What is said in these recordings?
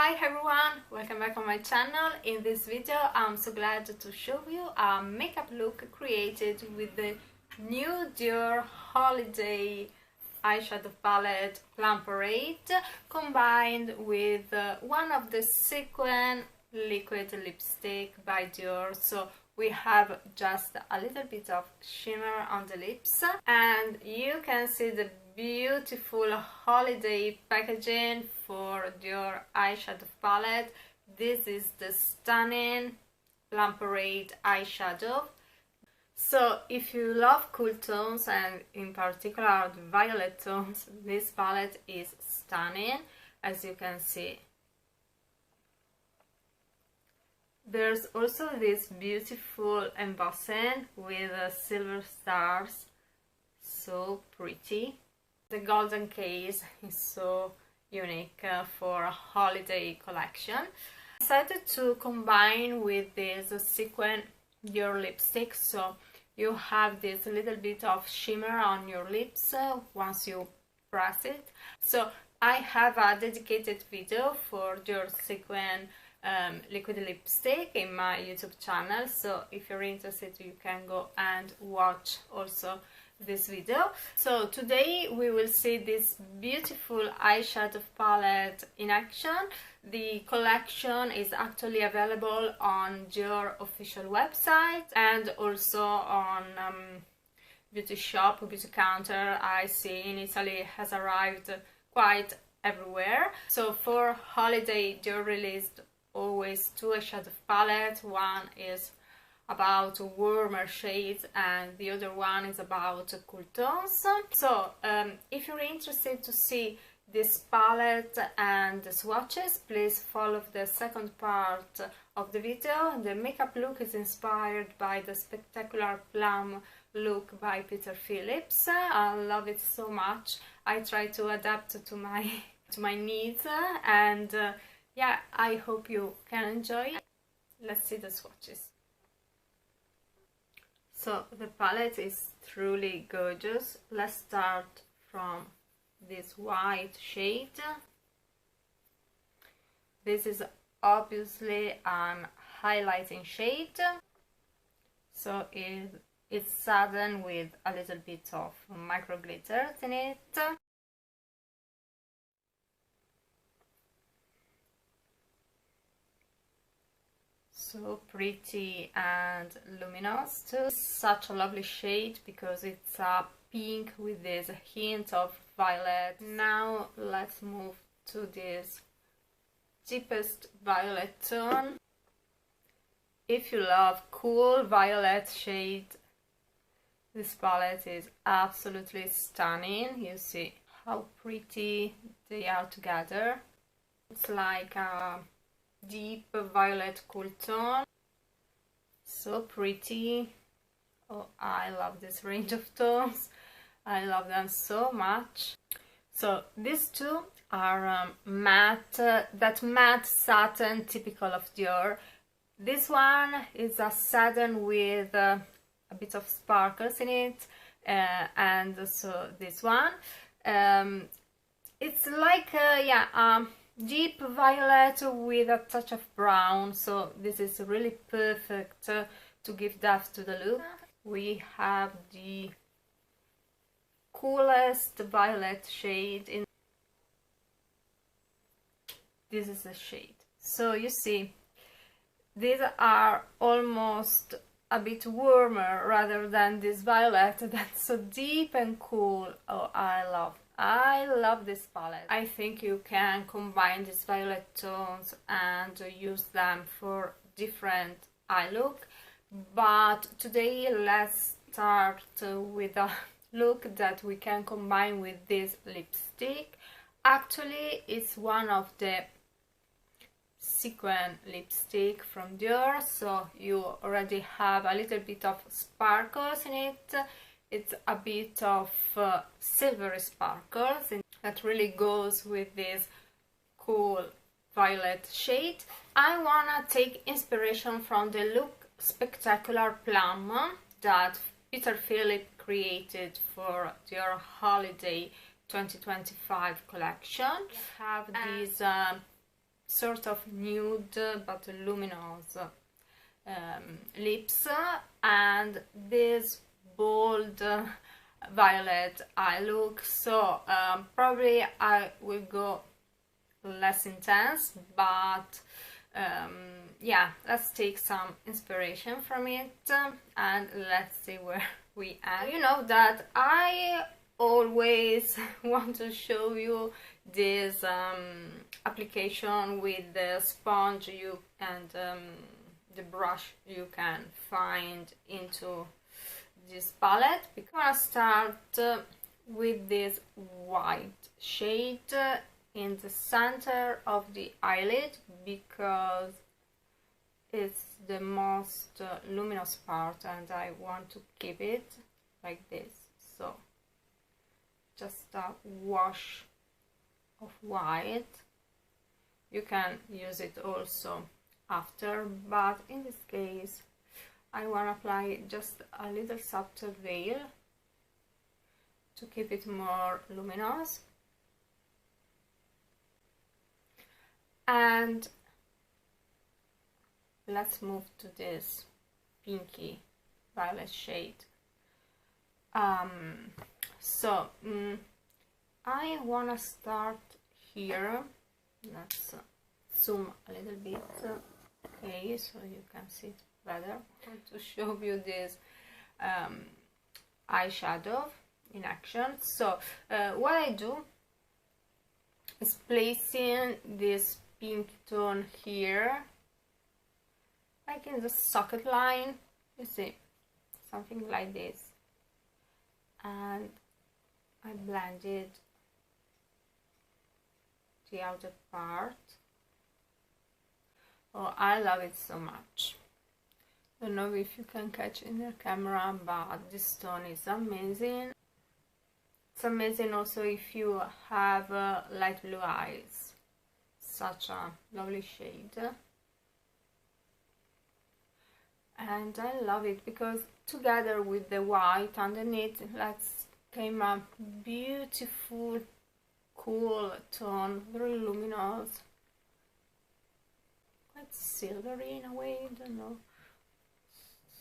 Hi everyone, welcome back on my channel. In this video I'm so glad to show you a makeup look created with the new Dior Holiday eyeshadow palette Plum-inspired combined with one of the Sequin liquid lipstick by Dior. So we have just a little bit of shimmer on the lips, and you can see the beautiful holiday packaging for Dior eyeshadow palette. This is the stunning Plum-inspired eyeshadow. So if you love cool tones and in particular the violet tones, this palette is stunning, as you can see. There's also this beautiful embossing with silver stars, so pretty. The golden case is so unique for a holiday collection. I decided to combine with this sequin Dior lipstick, so you have this little bit of shimmer on your lips once you press it. So I have a dedicated video for Dior Sequin liquid lipstick in my YouTube channel, so if you're interested you can go and watch also this video. So today we will see this beautiful eyeshadow palette in action. The collection is actually available on Dior official website and also on beauty shop, beauty counter. I see in Italy has arrived quite everywhere. So for holiday Dior released always two eyeshadow palettes. One is about warmer shades and the other one is about cool tones. So if you're interested to see this palette and the swatches, please follow the second part of the video. The makeup look is inspired by the spectacular plum look by Peter Phillips. I love it so much. I try to adapt to my needs and yeah, I hope you can enjoy. Let's see the swatches. So the palette is truly gorgeous. Let's start from this white shade. This is obviously an highlighting shade, so it's sudden with a little bit of micro glitter in it. So pretty and luminous too. Such a lovely shade because it's a pink with this hint of violet. Now let's move to this deepest violet tone. If you love cool violet shade, this palette is absolutely stunning. You see how pretty they are together. It's like a deep violet cool tone, so pretty. Oh, I love this range of tones. I love them so much. So these two are matte, that matte satin typical of Dior. This one is a satin with a bit of sparkles in it, and so this one it's like deep violet with a touch of brown, so this is really perfect to give depth to the look. We have the coolest violet shade in this is the shade. So you see these are almost a bit warmer rather than this violet that's so deep and cool. Oh, I love this palette. I think you can combine these violet tones and use them for different eye look, but today let's start with a look that we can combine with this lipstick. Actually, it's one of the sequin lipstick from Dior, so you already have a little bit of sparkles in it. It's a bit of silvery sparkles and that really goes with this cool violet shade. I wanna take inspiration from the look Spectacular Plum that Peter Phillips created for Dior Holiday 2025 collection. We have these sort of nude but luminous lips, and this bold violet eye look. So probably I will go less intense, but yeah, let's take some inspiration from it and let's see where we end. You know that I always want to show you this application with the sponge and the brush you can find into this palette. Because I'm gonna start with this white shade in the center of the eyelid, because it's the most luminous part and I want to keep it like this. So just a wash of white. You can use it also after, but in this case I want to apply just a little subtle veil to keep it more luminous. And let's move to this pinky violet shade. So I want to start here. Let's zoom a little bit, okay, so you can see it better. I want to show you this eyeshadow in action. So what I do is placing this pink tone here, like in the socket line, you see, something like this, and I blended the outer part. Oh, I love it so much. Don't know if you can catch in the camera, but this tone is amazing. It's amazing also if you have light blue eyes. Such a lovely shade. And I love it because together with the white underneath, let's came a beautiful, cool tone, very luminous, quite silvery in a way, I don't know,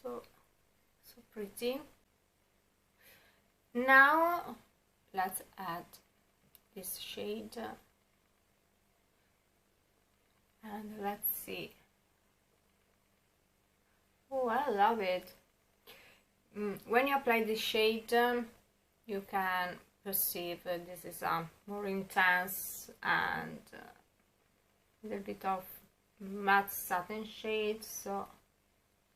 so pretty. Now let's add this shade and let's see. Oh, I love it. When you apply the shade, you can perceive this is a more intense and a little bit of matte satin shade, so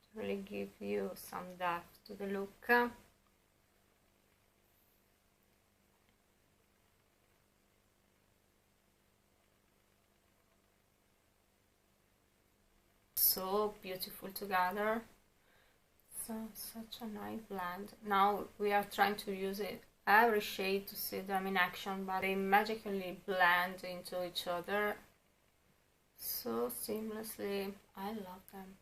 to really give you some depth to the look. So beautiful together. So such a nice blend. Now we are trying to use it every shade to see them in action, but they magically blend into each other so seamlessly. I love them.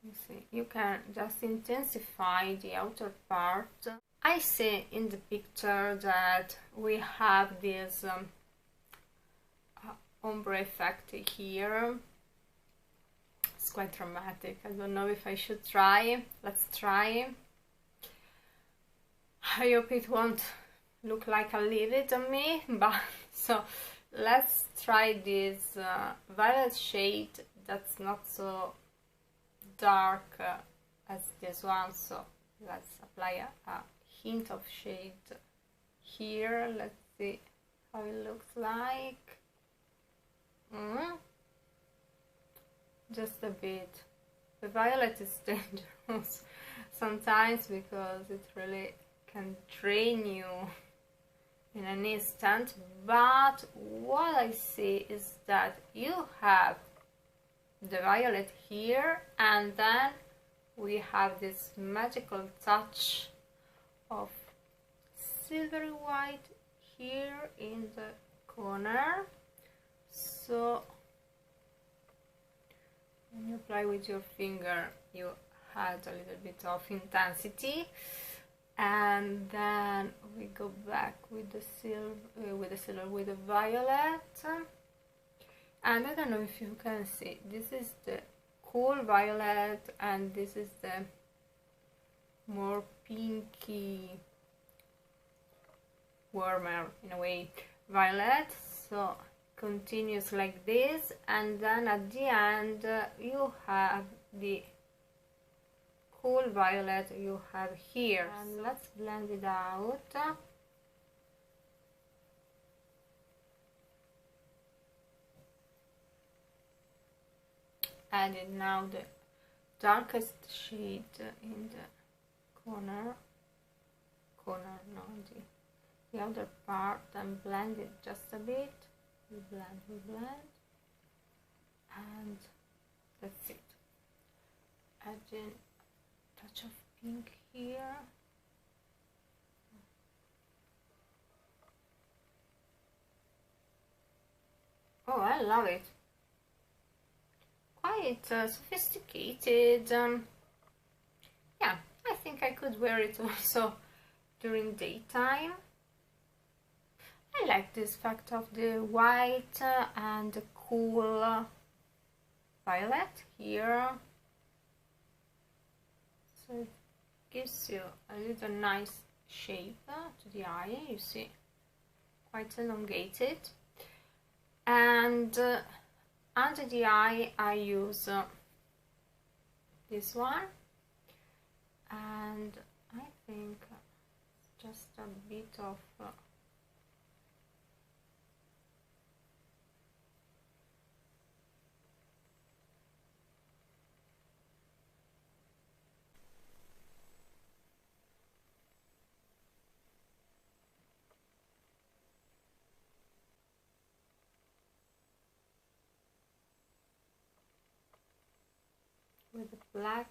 You see, you can just intensify the outer part. I see in the picture that we have this ombre effect here. It's quite dramatic. I don't know if I should try. Let's try. I hope it won't look like a livid on me, but so let's try this violet shade that's not so dark as this one. So let's apply a hint of shade here. Let's see how it looks like. Just a bit. The violet is dangerous sometimes because it really can drain you in an instant, but what I see is that you have the violet here and then we have this magical touch of silvery white here in the corner. So when you apply with your finger, you add a little bit of intensity. and then we go back with the silver, with the violet, and I don't know if you can see, this is the cool violet and this is the more pinky, warmer in a way violet. So continues like this, and then at the end you have the cool violet you have here. And let's blend it out. Adding now the darkest shade in the corner, no, the other part, and blend it just a bit. We blend, and that's it. Adding a touch of pink here. Oh, I love it. Quite sophisticated. Yeah, I think I could wear it also during daytime. I like this fact of the white and the cool violet here. So it gives you a little nice shape to the eye, you see, quite elongated. And under the eye I use this one, and I think just a bit of with the black.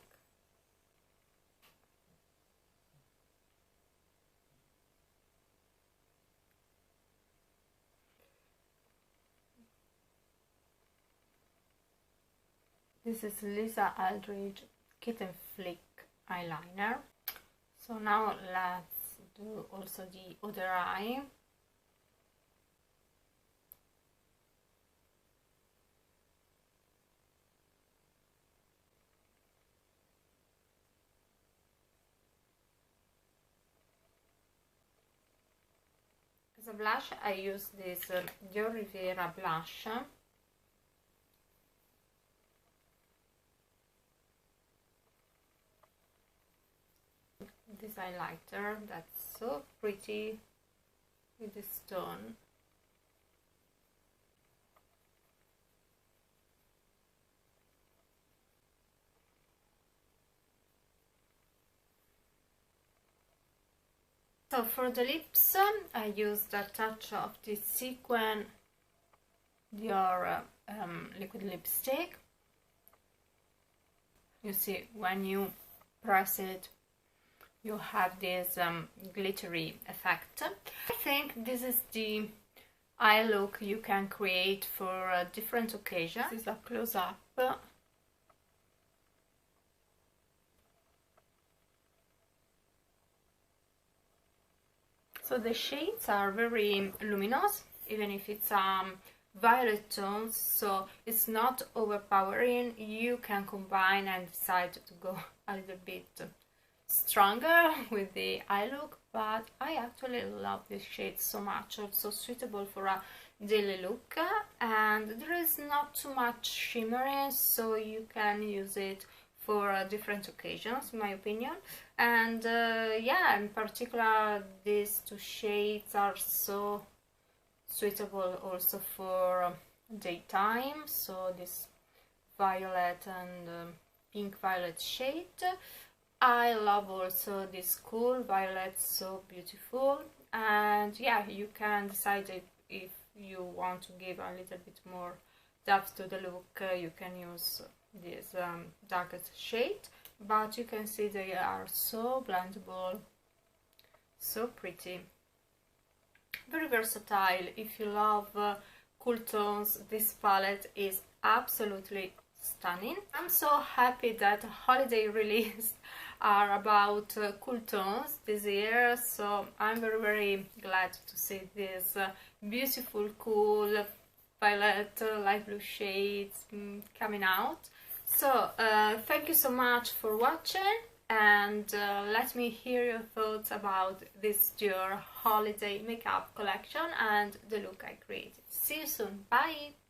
This is Lisa Aldridge Kitten Flick eyeliner. So now let's do also the other eye. As a blush I use this Dior Rivera blush. This highlighter that's so pretty with the stone. So for the lips I used a touch of the Sequin Dior liquid lipstick. You see, when you press it you have this glittery effect. I think this is the eye look you can create for different occasions. This is a close-up. So the shades are very luminous, even if it's violet tones, so it's not overpowering. You can combine and decide to go a little bit stronger with the eye look, but I actually love this shade so much. Also suitable for a daily look, and there is not too much shimmering, so you can use it for different occasions, in my opinion. And yeah, in particular these two shades are so suitable also for daytime. So this violet and pink violet shade. I love also this cool violet, so beautiful. And yeah, you can decide if you want to give a little bit more depth to the look, you can use this darkest shade, but you can see they are so blendable, so pretty, very versatile. If you love cool tones, this palette is absolutely stunning. I'm so happy that Holiday released are about cool tones this year, so I'm very glad to see this beautiful cool palette, light blue shades coming out. So thank you so much for watching, and let me hear your thoughts about this Dior Holiday makeup collection and the look I created. See you soon, bye!